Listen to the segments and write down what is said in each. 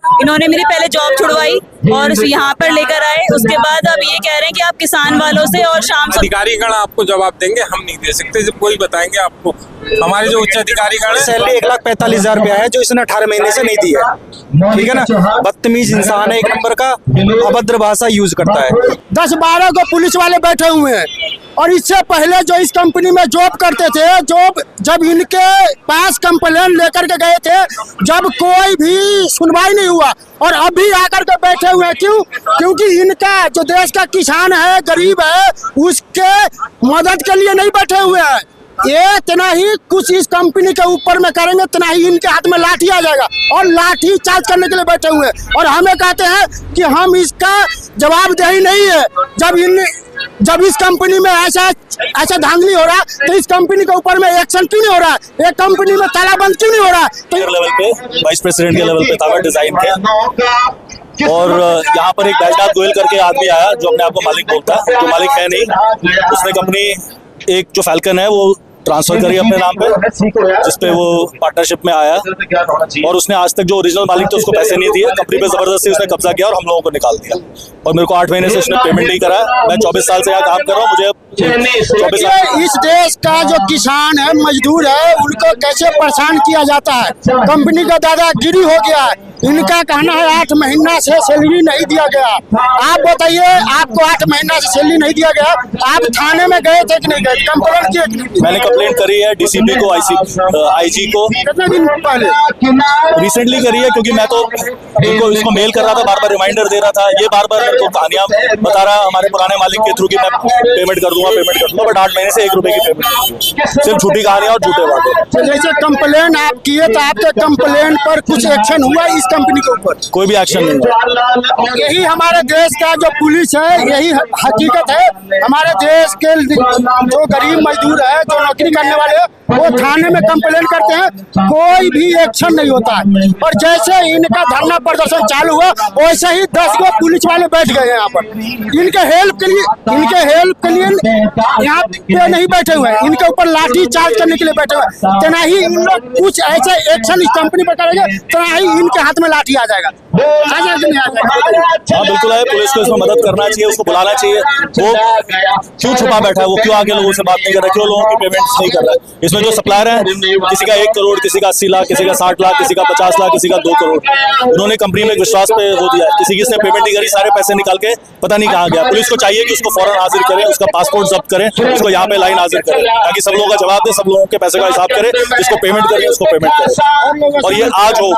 इन्होंने मेरी पहले जॉब छुड़वाई और यहाँ पर लेकर आए। उसके बाद अब ये कह रहे हैं कि आप किसान वालों से और शाम अधिकारीगण आपको जवाब देंगे, हम नहीं दे सकते, जब कोई बताएंगे आपको। हमारे जो उच्च अधिकारीगण है, सैलरी 1,45,000 रुपया है जो इसने 18 महीने से नहीं दी है। ठीक है ना, बदतमीज इंसान है, एक नंबर का, अभद्र भाषा यूज करता है। 10-12 को पुलिस वाले बैठे हुए हैं और इससे पहले जो इस कंपनी में जॉब करते थे, जब इनके पास कंप्लेन लेकर के गए थे, जब कोई भी सुनवाई नहीं हुआ और अभी आकर के बैठे हुए हैं। क्यों? क्योंकि इनका जो देश का किसान है, गरीब है, उसके मदद के लिए नहीं बैठे हुए हैं। ये इतना ही कुछ इस कंपनी के ऊपर में करेंगे, इतना ही इनके हाथ में लाठी आ जाएगा और लाठी चार्ज करने के लिए बैठे हुए हैं। और हमें कहते हैं कि हम इसका जवाबदेही नहीं है। जब इस कंपनी में ऐसा धांधली हो रहा तो इस कंपनी के ऊपर में एक्शन क्यों नहीं हो रहा? एक कंपनी में तालाबंद क्यों नहीं हो रहा? तो लेवल पे, वाइस प्रेसिडेंट के लेवल पे था मैं डिजाइन के, और यहाँ पर एक बैजनाथ गोयल करके आदमी आया जो अपने आप को मालिक बोलता है, जो मालिक है नहीं। उसने कंपनी एक जो फैल्कन है वो ट्रांसफर करी अपने नाम पे, जिसपे वो पार्टनरशिप में आया, और उसने आज तक जो ओरिजिनल मालिक थे उसको पैसे नहीं दिए। कंपनी पे जबरदस्ती उसने कब्जा किया और हम लोगों को निकाल दिया, और मेरे को 8 महीने से उसने पेमेंट नहीं करा। मैं 24 साल से यहाँ काम कर रहा हूँ, मुझे 24 साल। इस देश का जो किसान है, मजदूर है, उनको कैसे परेशान किया जाता है। कंपनी का दादागिरी हो गया है। इनका कहना है 8 महीना से सैलरी नहीं दिया गया। आप बताइए, आपको 8 महीना से सैलरी नहीं दिया गया, आप थाने में गए थे कि नहीं गए? कंप्लेंट किए कि नहीं? मैंने कंप्लेंट करी है डीसीपी को, आईजी को। कितने दिन पहले? रिसेंटली करी है, क्योंकि मैं तो इनको इसको मेल कर रहा था, बार बार रिमाइंडर दे रहा था। ये बार बार मेरे को कहानियां बता रहा हमारे पुराने मालिक के थ्रू कि मैं पेमेंट कर दूंगा, बट 8 महीने से 1 रुपए की पेमेंट, सिर्फ झूठी कहानियां और झूठे वादे। जैसे कंप्लेन आप किए तो आपके कंप्लेन पर कुछ एक्शन हुआ इस कंपनी के ऊपर? कोई भी एक्शन नहीं हुआ। यही हमारे देश का जो पुलिस है, यही हकीकत है। हमारे देश के जो गरीब मजदूर है, जो नौकरी करने वाले हैं, वो थाने में कंप्लेन करते हैं, कोई भी एक्शन नहीं होता है। और जैसे इनका धरना प्रदर्शन चालू हुआ, वैसे ही 10 को पुलिस वाले बैठ गए यहाँ पर। इनके हेल्प के लिए यहाँ पे नहीं बैठे हुए हैं, इनके ऊपर लाठी चार्ज करने के लिए बैठे हुए हैं। तना ही इन लोग कुछ ऐसे एक्शन इस कंपनी पर करेंगे, तना ही इनके हाथ में लाठी आ जाएगा। हाँ बिल्कुल है, पुलिस को इसमें मदद करना चाहिए, उसको बुलाना चाहिए। वो क्यों छुपा बैठा है, वो क्यों आगे लोगों से बात नहीं कर रहा, क्यों लोगों की पेमेंट नहीं कर रहा है? इसमें जो सप्लायर है, किसी का 1 करोड़, किसी का 80 लाख, किसी का 60 लाख, किसी का 50 लाख, किसी का 2 करोड़। उन्होंने कंपनी में विश्वास पे हो दिया है, किसी किसने पेमेंट नहीं करी, सारे पैसे निकाल के पता नहीं कहाँ गया। पुलिस को चाहिए कि उसको फौरन हाजिर करें, उसका पासपोर्ट जब्त करें, उसको यहाँ पे लाइन हाजिर करें, ताकि सब लोगों का जवाब दे, सब लोगों के पैसे का हिसाब करे, जिसको पेमेंट करें उसको पेमेंट करें। और ये आज हो,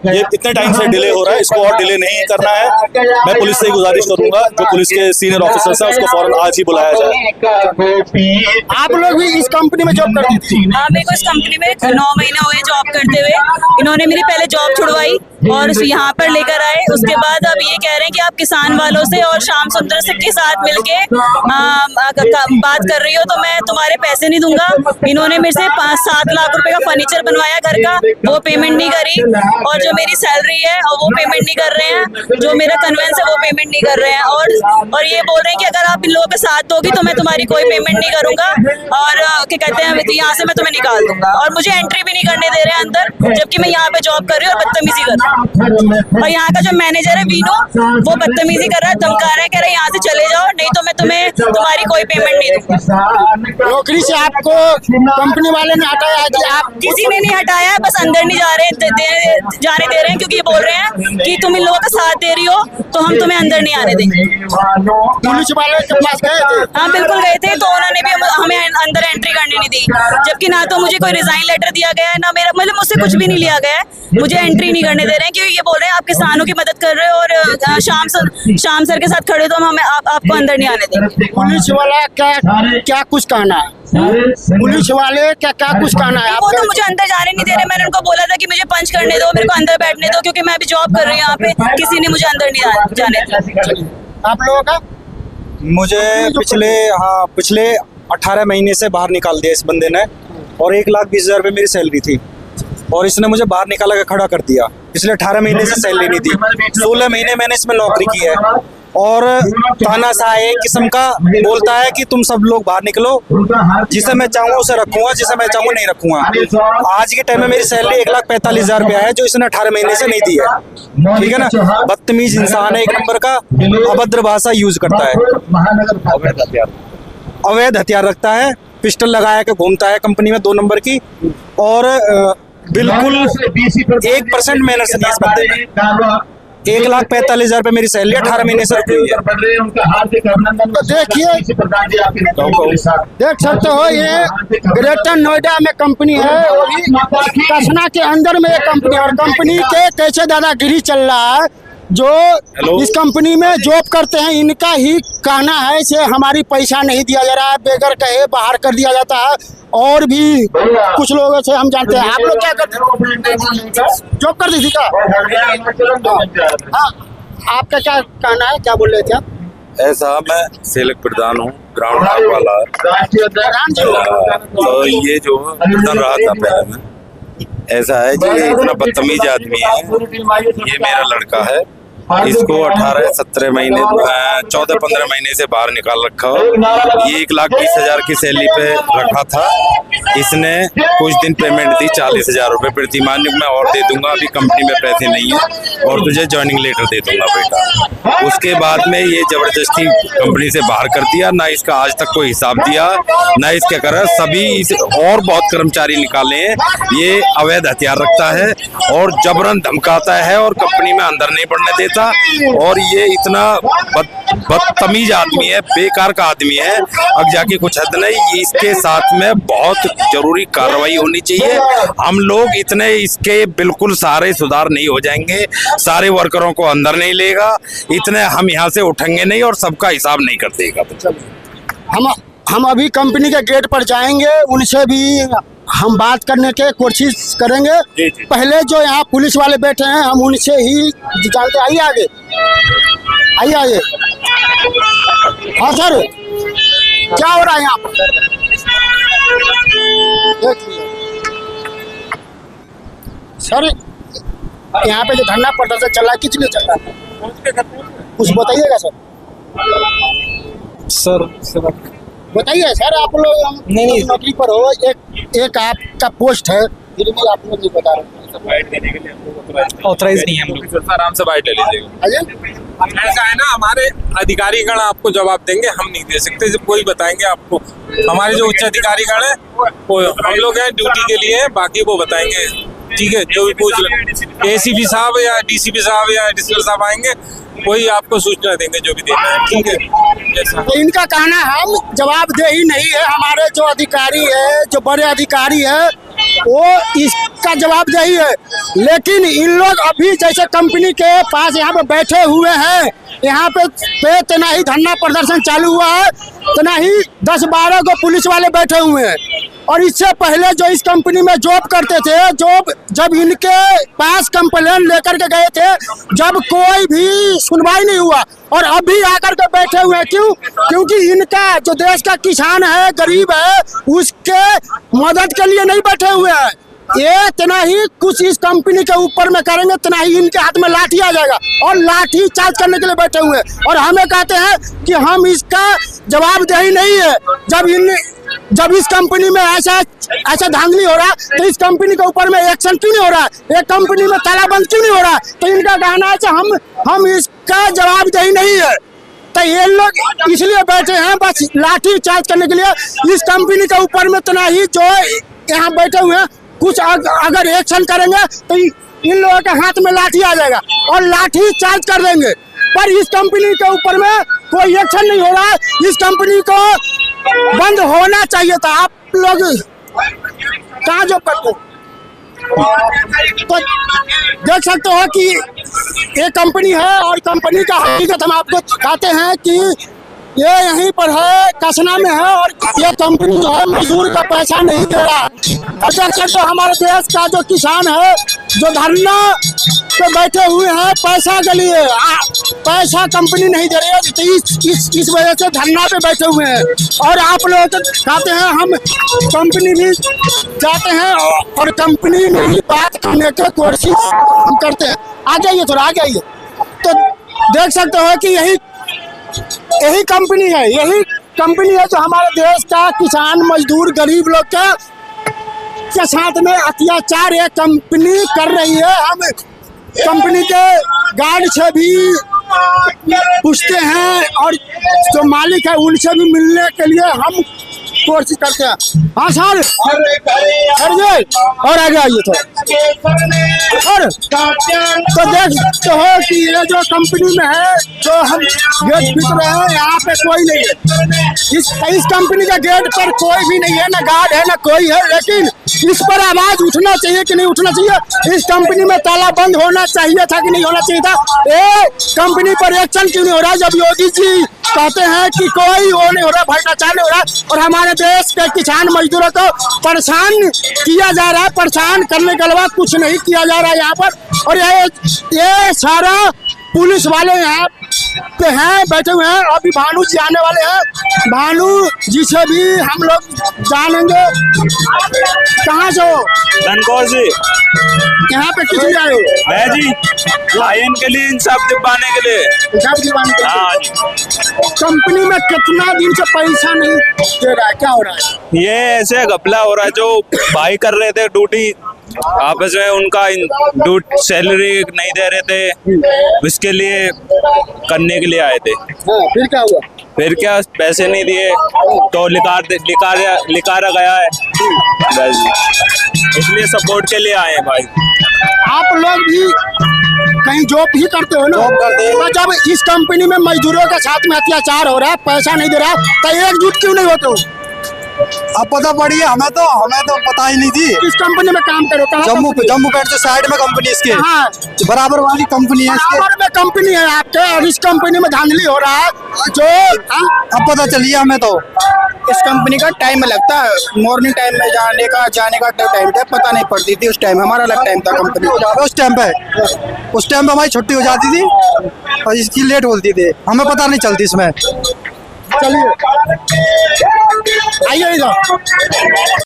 ये इतने टाइम से डिले हो रहा है, इसको और डिले नहीं करना है। मैं पुलिस से गुजारिश करूंगा, जो पुलिस के सीनियर ऑफिसर्स हैं, उसको फौरन आज ही बुलाया जाए। आप लोग भी इस कंपनी में जॉब करती थी? हाँ, मेरे को इस कंपनी में 9 महीने हुए जॉब करते हुए। इन्होंने मेरी पहले जॉब छुड़वाई और यहाँ पर लेकर आए। उसके बाद अब ये कह रहे हैं कि आप किसान वालों से और श्याम सुंदर सिंह के साथ मिलके बात कर रही हो, तो मैं तुम्हारे पैसे नहीं दूंगा। इन्होंने मेरे से 5-7 लाख रुपए का फर्नीचर बनवाया घर का, वो पेमेंट नहीं करी, और जो मेरी सैलरी है वो पेमेंट नहीं कर रहे हैं, जो मेरा कन्वेंस है वो पेमेंट नहीं कर रहे हैं। और ये बोल रहे हैं कि अगर आप इन लोगों के साथ दोगी तो मैं तुम्हारी कोई पेमेंट नहीं करूंगा, और क्या कहते हैं, यहाँ से मैं तुम्हें निकाल दूंगा। और मुझे एंट्री भी नहीं करने दे रहे हैं अंदर, जबकि मैं यहाँ पे जॉब कर रही हूँ और बदतमीजी कर रही हूँ। और यहाँ का जो मैनेजर है वीनू, वो बदतमीजी कर रहा है, धमका रहा है, कह रहा है यहाँ से चले जाओ, नहीं तो मैं तुम्हारी कोई पेमेंट नहीं दूंगा। नौकरी से आपको कंपनी वाले ने हटाया कि आप? किसी ने नहीं हटाया, बस अंदर नहीं जाने दे रहे हैं, क्योंकि ये बोल रहे हैं कि तुम इन लोगों का साथ दे रही हो तो हम तुम्हें अंदर नहीं आने देंगे। पुलिस वाले के पास गए थे? हाँ बिल्कुल गए थे, तो उन्होंने भी हमें अंदर एंट्री करने नहीं दी, जबकि ना तो मुझे कोई रिजाइन लेटर दिया गया है, ना मेरा, मतलब मुझसे कुछ भी नहीं लिया गया है। मुझे एंट्री नहीं करने दे रहे हैं, क्योंकि ये बोल रहे हैं आप किसानों की मदद कर रहे हो और शाम सर के साथ खड़े, तो हम आपको अंदर नहीं आने देंगे। पुलिस वाला क्या कुछ कहना है? पुलिस वाले क्या कुछ कहना है? वो तो मुझे अंदर जाने नहीं दे रहे। मैंने उनको बोला था कि मुझे पंच करने दो, मेरे को अंदर बैठने दो, क्योंकि मैं अभी जॉब कर रही हूँ यहाँ पे। किसी ने मुझे अंदर नहीं जाने दिया। आप लोगों का? मुझे पिछले 18 महीने से बाहर निकाल दिया इस बंदे ने, और 1,20,000 रुपये मेरी सैलरी थी, और इसने मुझे बाहर निकाला के खड़ा कर दिया। पिछले 18 महीने से सैलरी नहीं दी। 16 महीने मैंने इसमें नौकरी की है, और तानाशाह एक किस्म का बोलता है कि तुम सब लोग बाहर निकलो, जिसे मैं चाहूँगा उसे रखूंगा, जिसे मैं चाहूँगा नहीं रखूंगा। आज के टाइम में मेरी सैलरी 1,45,000 रुपया है, जो इसने 18 महीने से नहीं दी है। ठीक है ना, बदतमीज इंसान है एक नंबर का, अभद्र भाषा यूज करता है, अवैध हथियार रखता है, पिस्टल लगाया के घूमता है कंपनी में 2 नंबर की, और बिल्कुल 1% मैनर्स नहीं है इस बंदे में। 1,45,000 रुपये मेरी सैलरी 18 महीने से रुकी हुई है। तो देखिए, देख सकते हो ये ग्रेटर नोएडा में कंपनी है, वो भी कसना के अंदर में एक कंपनी है, और कंपनी के कैसे दादागिरी चल रहा है। जो इस कंपनी में जॉब करते हैं इनका ही कहना है से हमारी पैसा नहीं दिया जा रहा है, बेगर कहे बाहर कर दिया जाता है। और भी कुछ लोगों से हम जानते हैं। आप लोग क्या करते हैं? जॉब करती थी क्या? हाँ, आपका क्या कहना है, क्या बोल रहे थे आप? ऐसा मैं सेलक प्रधान हूँ, ग्राउंड हाफ वाला। तो ये जो प्रधान रहा था पहले में, ऐसा है जी, इतना बदतमीज आदमी है। ये मेरा लड़का है, इसको 18-17 महीने 14-15 महीने से बाहर निकाल रखा हो। ये 1,20,000 की सैलरी पे रखा था। इसने कुछ दिन पेमेंट दी 40,000 रुपये प्रतिमाह, मैं और दे दूंगा, अभी कंपनी में पैसे नहीं है और तुझे ज्वाइनिंग लेटर दे दूंगा बेटा। उसके बाद में ये जबरदस्ती कंपनी से बाहर कर दिया, ना इसका आज तक कोई हिसाब दिया, ना इसके कर सभी और बहुत कर्मचारी निकाले हैं। ये अवैध हथियार रखता है और जबरन धमकाता है और कंपनी में अंदर नहीं बढ़ने देता। और ये इतना बदतमीज आदमी है, बेकार का आदमी है, अब जाके कुछ हद नहीं। इसके साथ में बहुत जरूरी कार्रवाई होनी चाहिए। हम लोग इतने इसके बिल्कुल सारे सुधार नहीं हो जाएंगे, सारे वर्करों को अंदर नहीं लेगा, इतने हम यहाँ से उठेंगे नहीं और सबका हिसाब नहीं कर देगा। हम अभी कंपनी के गेट पर जाएंगे, उनसे भी हम बात करने के कोशिश करेंगे। पहले जो यहाँ पुलिस वाले बैठे हैं हम उनसे ही जानते। आइए आगे, आइए आइए। हाँ सर, क्या हो रहा है यहाँ पर? सर, यहाँ पे जो धरना प्रदर्शन चल रहा है किस लिए चल रहा है, कुछ बताइएगा सर। सर बताइए सर, आप लोग नहीं नौकरी पर हो, एक आपका पोस्ट है, फिर भी आप लोग नहीं बता रहे। ऑथराइज नहीं है हम लोग। आराम से बाइट ले लीजिएगा। ऐसा है ना, हमारे अधिकारीगण आपको जवाब देंगे, हम नहीं दे सकते। जब कोई बताएंगे आपको, हमारे जो उच्च अधिकारीगण है वो हम लोग हैं ड्यूटी के लिए, बाकी वो बताएंगे। ठीक है, जो भी पूछ एसीपी साहब या डीसीपी साहब या एडिशनल साहब आएंगे, वही आपको सूचना देंगे जो भी देना है। ठीक है, तो इनका कहना हम जवाबदेही नहीं है, हमारे जो अधिकारी है, जो बड़े अधिकारी है वो इसका जवाबदेही है। लेकिन इन लोग अभी जैसे कंपनी के पास यहाँ पे बैठे हुए हैं, यहाँ पे तना ही धरना प्रदर्शन चालू हुआ है, तना ही 10-12 को पुलिस वाले बैठे हुए हैं। और इससे पहले जो इस कंपनी में जॉब करते थे, जब इनके पास कंप्लेन लेकर के गए थे, जब कोई भी सुनवाई नहीं हुआ, और अभी आकर के बैठे हुए हैं। क्यों? क्योंकि इनका जो देश का किसान है, गरीब है, उसके मदद के लिए नहीं बैठे हुए हैं। ये तना ही कुछ इस कंपनी के ऊपर में करेंगे, तना ही इनके हाथ में लाठी आ जाएगा और लाठी चार्ज करने के लिए बैठे हुए हैं। और हमें कहते हैं कि हम इसका जवाबदेही नहीं है। जब इस कंपनी में ऐसा धांधली हो रहा, तो इस कंपनी के ऊपर में एक्शन क्यों नहीं हो रहा? एक कंपनी में तालाबंद क्यों नहीं हो रहा? तो इनका कहना है कि हम इसका जवाबदेही नहीं है। तो ये लोग इसलिए बैठे हैं बस लाठी चार्ज करने के लिए। इस कंपनी के ऊपर में तना ही जो यहाँ बैठे हुए हैं, कुछ अगर एक्शन करेंगे तो इन लोगों के हाथ में लाठी आ जाएगा और लाठी चार्ज कर देंगे। पर इस कंपनी के ऊपर में कोई एक्शन नहीं हो रहा है। इस कंपनी को बंद होना चाहिए था। आप लोग कहाँ जॉब करते तो देख सकते हो कि ये कंपनी है, और कंपनी का हकीकत हम आपको दिखाते हैं कि ये यहीं पर है, कसना में है, और ये कंपनी जो है मजदूर का पैसा नहीं दे रहा। तो हमारे देश का जो किसान है, जो धरना पे बैठे हुए हैं पैसा के लिए, पैसा कंपनी नहीं दे रही है, तो इस वजह से धरना पे बैठे हुए हैं। और आप लोग कहते हैं हम कंपनी भी जाते हैं और कंपनी में ही बात करने की कोशिश हम करते हैं। आ जाइए, थोड़ा आ जाइए। तो देख सकते हो कि यही यही कंपनी है जो हमारे देश का किसान मजदूर गरीब लोग के साथ में अत्याचार ये कंपनी कर रही है। हम कंपनी के गार्ड से भी पूछते हैं और जो मालिक है उनसे भी मिलने के लिए हम कोशिश करते हैं। हाँ सर, और आगे आइए तो देख सकते हो कि ये जो कंपनी में है जो हम गेट बिक रहे हैं यहाँ पे कोई नहीं है। इस कंपनी का गेट पर कोई भी नहीं है, ना गार्ड है ना कोई है, लेकिन इस पर आवाज उठना चाहिए कि नहीं उठना चाहिए। इस कंपनी में ताला बंद होना चाहिए था कि नहीं होना चाहिए था। ये कंपनी पर एक्शन क्यों नहीं हो रहा जब योगी जी कहते हैं कि कोई वो नहीं हो रहा, भ्रष्टाचार नहीं हो रहा और हमारे देश के किसान मजदूरों को परेशान किया जा रहा है। परेशान करने के अलावा कुछ नहीं किया जा रहा है यहाँ पर। और ये सारा पुलिस वाले यहाँ पे हैं, बैठे हुए हैं। अभी भानु जी आने वाले हैं, भानु जी से भी हम लोग जानेंगे। कहाँ से हो? धनकौर से। यहाँ पे किस लिए आए हो? मैं जी आयन के लिए इंसाफ दिलवाने के लिए। इंसाफ दिलवाने के लिए? हाँ जी। कंपनी में कितना दिन से पैसा नहीं दे रहा है, क्या हो रहा है? ये ऐसे घपला हो रहा है, जो भाई कर रहे थे ड्यूटी आपस में, उनका सैलरी नहीं दे रहे थे, इसके लिए करने के लिए आए थे। फिर क्या हुआ? फिर क्या, पैसे नहीं दिए तो लिकारा गया है बस जी। इसलिए सपोर्ट के लिए आए हैं भाई। आप लोग भी कहीं जॉब ही करते हो ना? जॉब करते हैं। तो जब इस कंपनी में मजदूरों के साथ में अत्याचार हो रहा है, पैसा नहीं दे रहा, तो एकजुट क्यों नहीं होते हो? अब पता पड़ी है हमें तो पता ही नहीं थी। इस कंपनी में काम करो? जम्मू पेट से साइड में कंपनी इसके। हाँ, बराबर वाली कंपनी है इसके। बराबर में कंपनी है आपके, और इस कंपनी में धांधली हो रहा है जो अब पता चलिए हमें तो। इस कंपनी का टाइम लगता है, मॉर्निंग टाइम में जाने का टाइम था, पता नहीं पड़ती थी उस टाइम। हमारा अलग टाइम था कंपनी उस टाइम पे हमारी छुट्टी हो जाती थी और इसकी लेट बोलती थी, हमें पता नहीं चलती इसमें। चलिए आइए इधर।